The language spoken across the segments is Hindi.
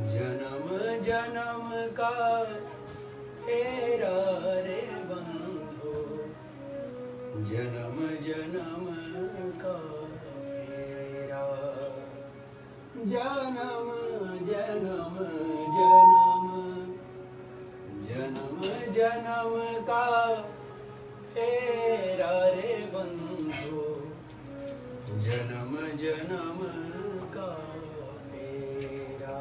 जन्म जन्म का फेरा रे बंधु, जन्म जन्म का फेरा। जन्म जन्म जन्म जन्म जन्म का फेरा रे बंधु, जन्म जन्म का फेरा।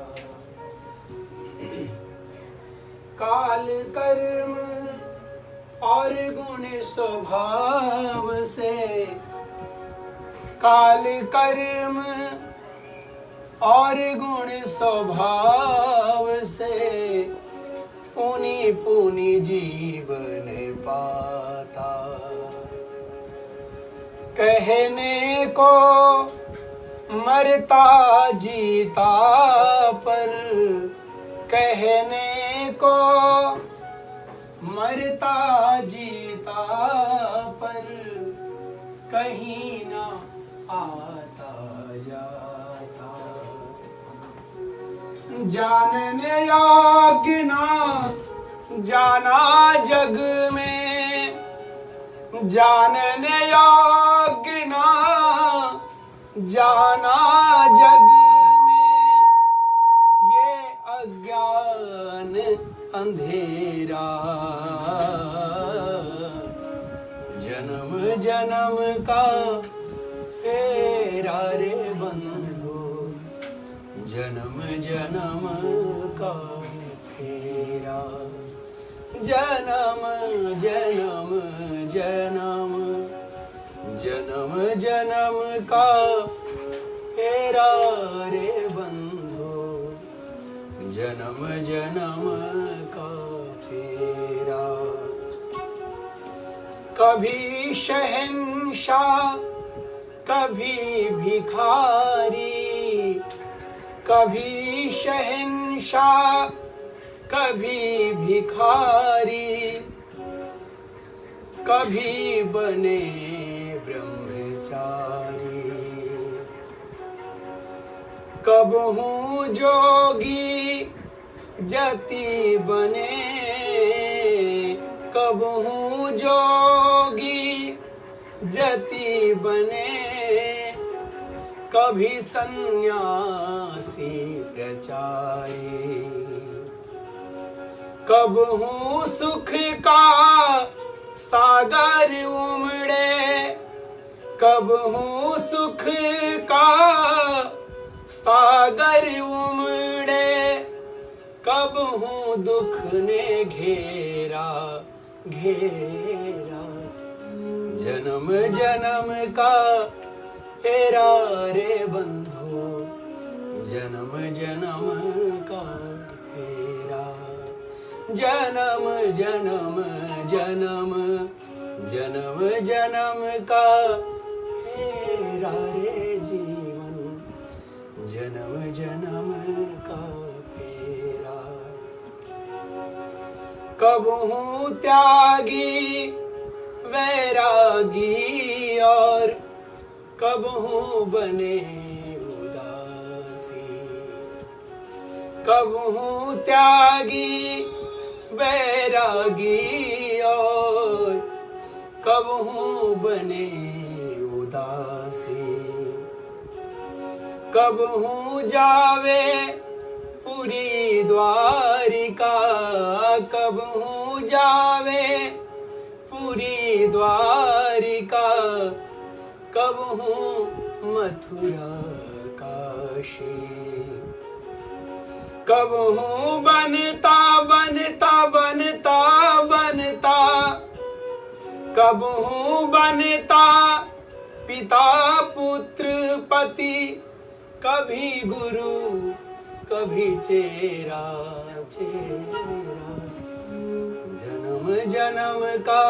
काल कर्म और गुण स्वभाव से, काल कर्म और गुण स्वभाव से पुनि पुनि जीवन पाता। कहने को मरता जीता पर, कहने को मरता जीता पर कहीं ना आता जाता। जानने योग्य ना जाना जग में, जानने योग्य ना जाना जग में, ये अज्ञान अंधेरा। जन्म जन्म का फेरा रे बंधु, जन्म जन्म का फेरा। जन्म जन्म जन्म जन्म जन्म का फेरा रे बंधु, जन्म जन्म का फेरा। कभी शहंशाह कभी भिखारी, कभी शहंशाह कभी भिखारी, कभी बने ब्रह्मचारी। कब हूँ जोगी जति बने, कब हूँ जोगी जति बने, कभी सन्यासी प्रचारी। कब हूँ सुख का सागर उमड़े, कब हूँ सुख का सागर उमड़े, कब हूँ दुख ने घेरा घेरा। जन्म जन्म का फेरा रे बंधु, जन्म जन्म का फेरा। जन्म जन्म जन्म जन्म जन्म का फेरा रे जीवन, जन्म जन्म का फेरा। कब हूँ त्यागी वैरागी और कब हूँ बने उदासी। कब हूँ त्यागी वैरागी और कब हूँ बने उदासी। कब हूँ जावे पूरी द्वारिका, कब हूँ जावे पूरी द्वारिका, कब हूँ मथुरा काशी। कब हूँ बनता बनता बनता बनता, कब हूँ बनता पिता पुत्र पति, कभी गुरु कभी चेरा चेरा। जन्म जन्म का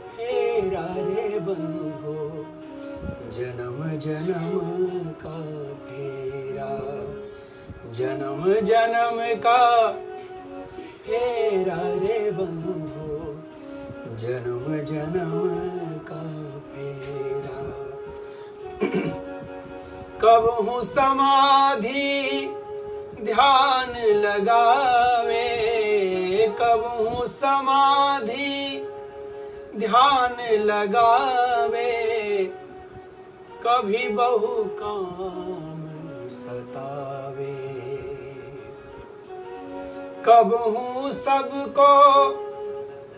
फेरा रे बंधु, जन्म जन्म का फेरा। जन्म जन्म का फेरा रे बंधु, जन्म जन्म का फेरा। कब हूँ समाधि ध्यान लगावे, कबहू समाधि ध्यान लगावे, कभी बहु काम सतावे। कबहू सबको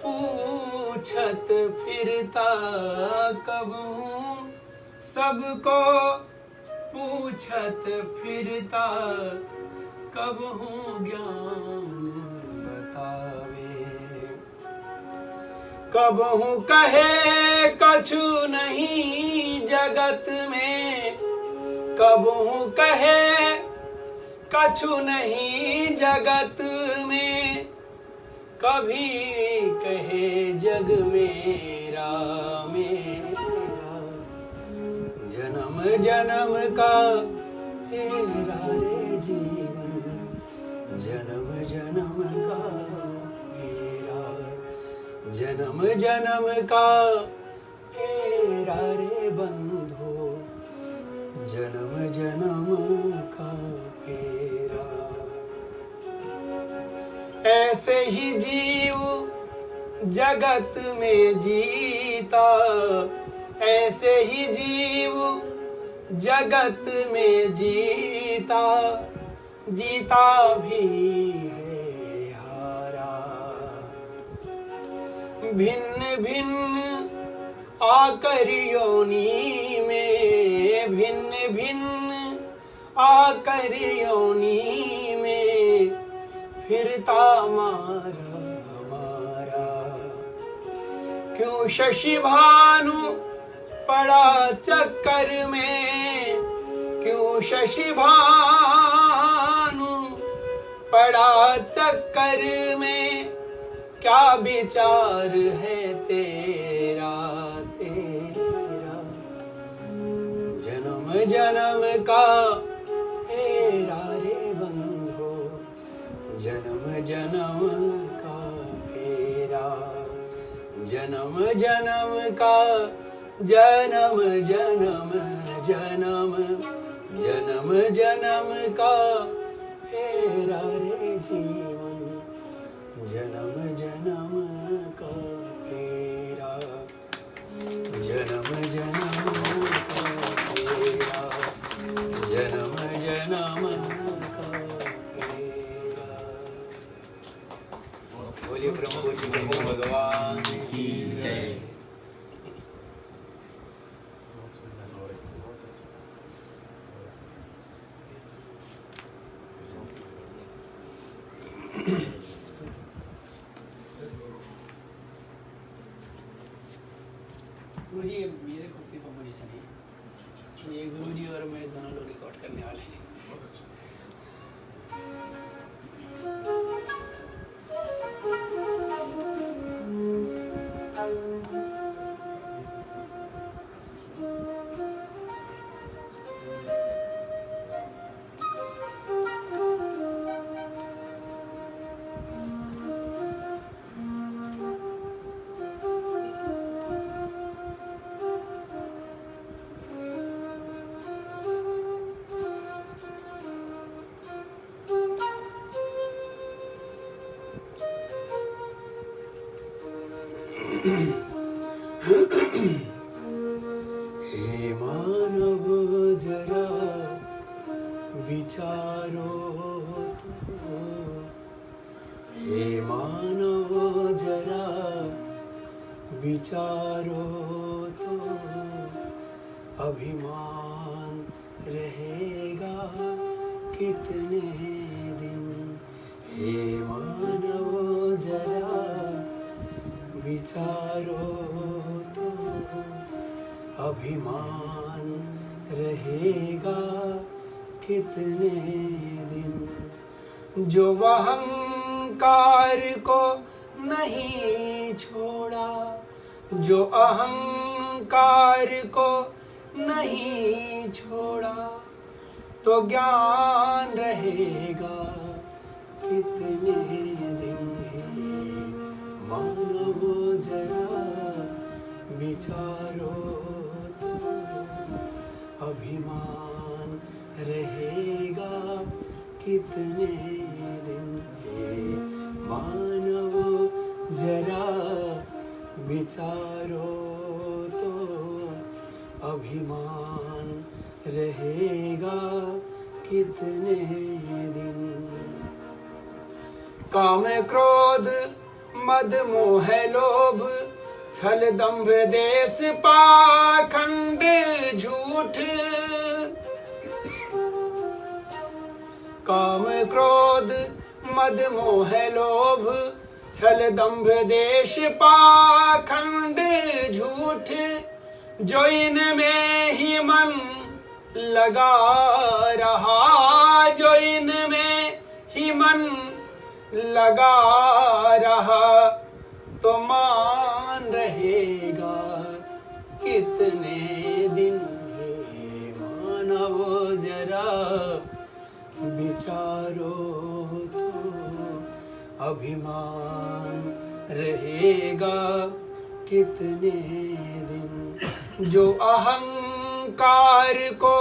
पूछत फिरता, कबहू सबको पूछत फिरता, कबहू ज्ञान बतावे। कबहू कहे कछु नहीं जगत में, कबहू कहे कछु नहीं जगत में, कभी कहे जग मेरा मेरा, जन्म जन्म का फेरा रे जीवन, जन्म जन्म का फेरा, जन्म जन्म का फेरा रे बंधो, जन्म जन्म का फेरा। ऐसे ही जीव जगत में जीता, ऐसे ही जीव जगत में जीता, जीता भी है हारा। भिन्न भिन्न आकर योनि में, भिन्न भिन्न आकर योनि में, फिरता मारा हमारा। क्यों शशि भानु पड़ा चक्कर में, क्यों शशि भानु पड़ा चक्कर में, क्या विचार है तेरा तेरा, जन्म जन्म का फेरा रे बंधो, जन्म जन्म का फेरा, जन्म जन्म का, जन्म जन्म जन्म, जन्म जन्म का फेरा रे जीवन, जन्म जन्म का फेरा, जन्म जन्म का फेरा, जन्म जन्म का फेरा। बोलिए ब्रह्म जी भगवान की जय। गुरु जी मेरे खुद की कॉम्पोजिशन है, ये गुरु जी और मैं दोनों लोग रिकॉर्ड करने वाले हैं। हे मानव जरा विचारो तो, हे मानव जरा विचारो तो, अभिमान रहेगा कितने दिन। हे मानव जरा विचारो तो, अभिमान रहेगा कितने दिन। जो अहंकार को नहीं छोड़ा, जो अहंकार को नहीं छोड़ा, तो ज्ञान रहेगा कितने दिन। मानव जरा विचारो तो, अभिमान रहेगा कितने दिन हे मानव जरा विचारो तो अभिमान रहेगा कितने दिन। काम क्रोध मद मोह लोभ छल दंभ देश पाखंड झूठ। काम क्रोध मद मोह लोभ छल दंभ देश पाखंड झूठ। जो इनमें ही मन लगा रहा, जो इनमें ही मन लगा रहा तो मान रहेगा कितने दिन हे मानव जरा विचारो तो अभिमान रहेगा कितने दिन। जो अहंकार को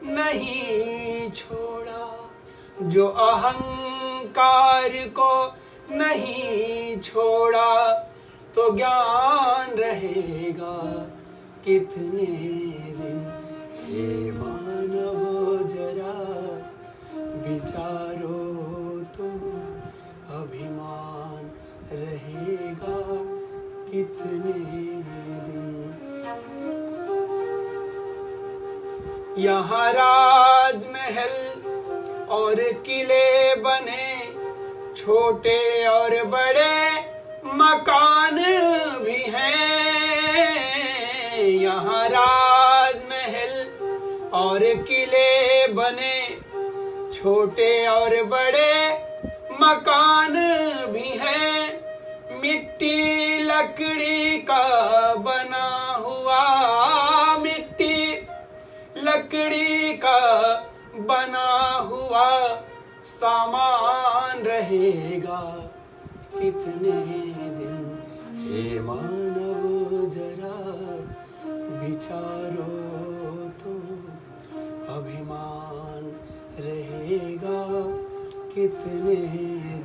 नहीं छोड़ा, जो अहंकार को नहीं छोड़ा तो ज्ञान रहेगा कितने दिन। हे मानव जरा विचारो तो अभिमान रहेगा कितने दिन। यहाँ राजमहल और किले बने, छोटे और बड़े मकान भी हैं। यहाँ राजमहल और किले बने, छोटे और बड़े मकान भी हैं। मिट्टी लकड़ी का बना हुआ, मिट्टी लकड़ी का बना हुआ सामान रहेगा कितने दिन। हे मानव जरा विचारो तो अभिमान रहेगा कितने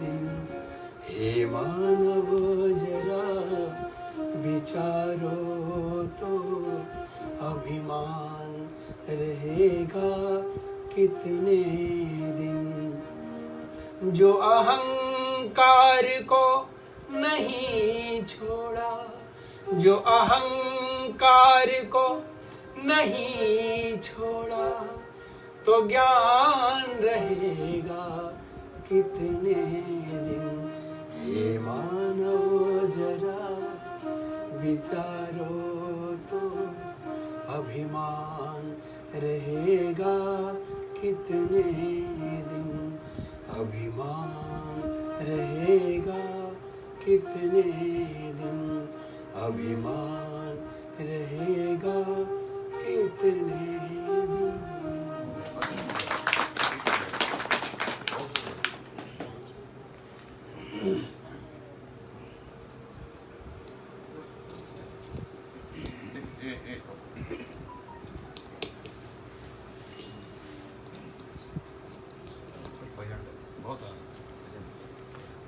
दिन। हे मानव जरा विचारो तो अभिमान रहेगा कितने दिन। जो अहंकार को नहीं छोड़ा, जो अहंकार को नहीं छोड़ा तो ज्ञान रहेगा कितने दिन। हे मानव जरा विचारो तो अभिमान रहेगा कितने दिन। अभिमान रहेगा कितने दिन। अभिमान रहेगा कितने दिन।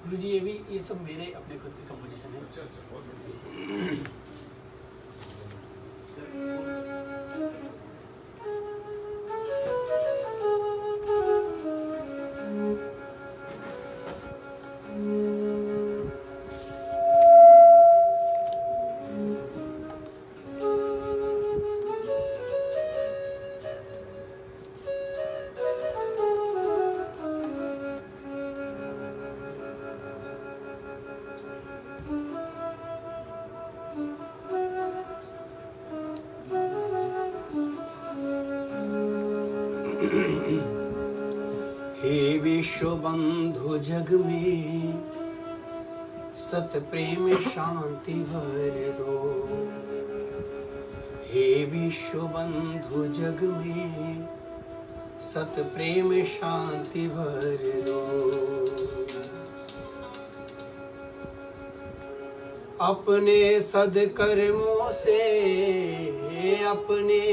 गुरुजी ये सब मेरे अपने खुद के कंपोजिशन है। अच्छा बहुत बढ़िया। हे विश्व बंधु जग में सत प्रेम शांति भर दो। हे विश्व बंधु जग में सत प्रेम शांति भर दो। अपने सदकर्मों से, अपने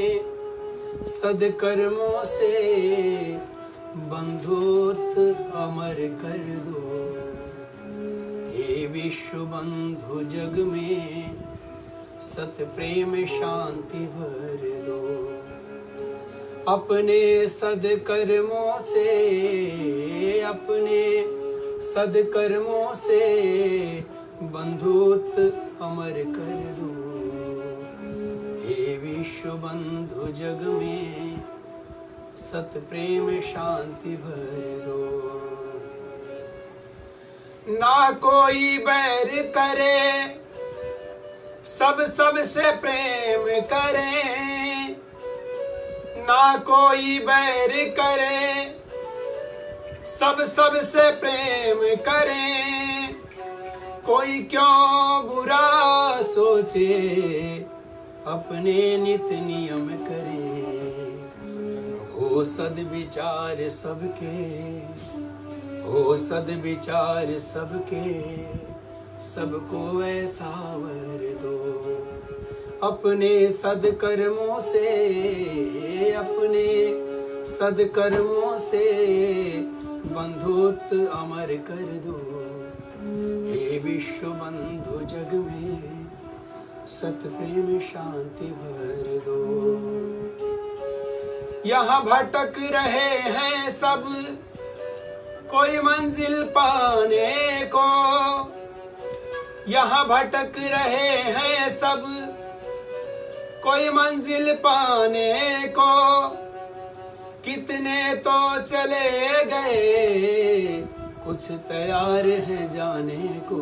सदकर्मों से बंधुत्व अमर कर दो। हे विश्व बंधु जग में सत प्रेम शांति भर दो। अपने सदकर्मों से, अपने सदकर्मों से बंधुत्व अमर कर दो। हे विश्व बंधु जग में सत प्रेम शांति भर दो। ना कोई बैर करे, सब से प्रेम करें। ना कोई बैर करे, सब से प्रेम करें। कोई क्यों बुरा सोचे, अपने नित नियम करें। हो सद्विचार सबके, हो सद्विचार सबके, सबको ऐसा वर दो। अपने सदकर्मों से, अपने सदकर्मों से बंधुत्व अमर कर दो। हे विश्व बंधु जग में सत प्रेम शांति भर दो। यहाँ भटक रहे हैं सब, कोई मंजिल पाने को। यहाँ भटक रहे हैं सब, कोई मंजिल पाने को। कितने तो चले गए, कुछ तैयार है जाने को।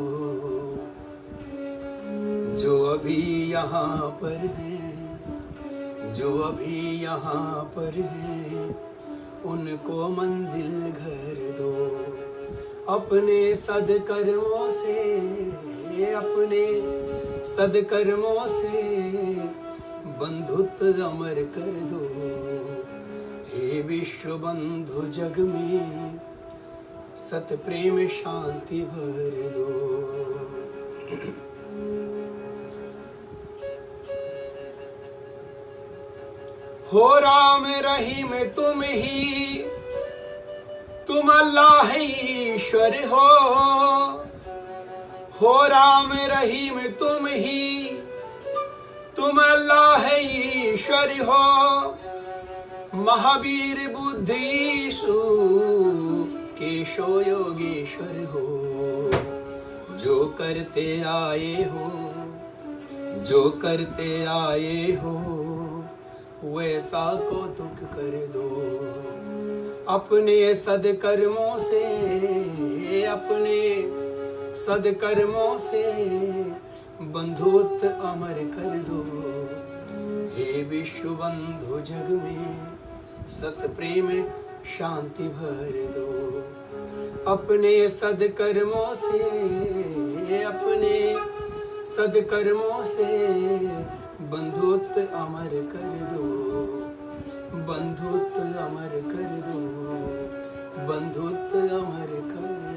जो अभी यहाँ पर हैं, जो अभी यहाँ पर हैं, उनको मंजिल घर दो। अपने सदकर्मों से, अपने सदकर्मों से बंधुत्व अमर कर दो। हे विश्व बंधु जग में सत प्रेम शांति भर दो। हो राम रहीम तुम ही, तुम अल्लाह ईश्वर हो। हो राम रहीम तुम ही, तुम अल्लाह ईश्वर हो। महावीर बुद्धीशु केशव योगेश्वर हो। जो करते आए हो, जो करते आए हो, वैसा कौतुक कर दो। अपने सदकर्मों से, अपने सदकर्मों से बंधुत्व अमर कर दो। हे विश्व बंधु जग में सत प्रेम शांति भर दो। अपने सदकर्मों से, अपने सदकर्मों से बंधुत्व अमर कर दो। बंधुत्व अमर कर दो, बंधुत्व अमर कर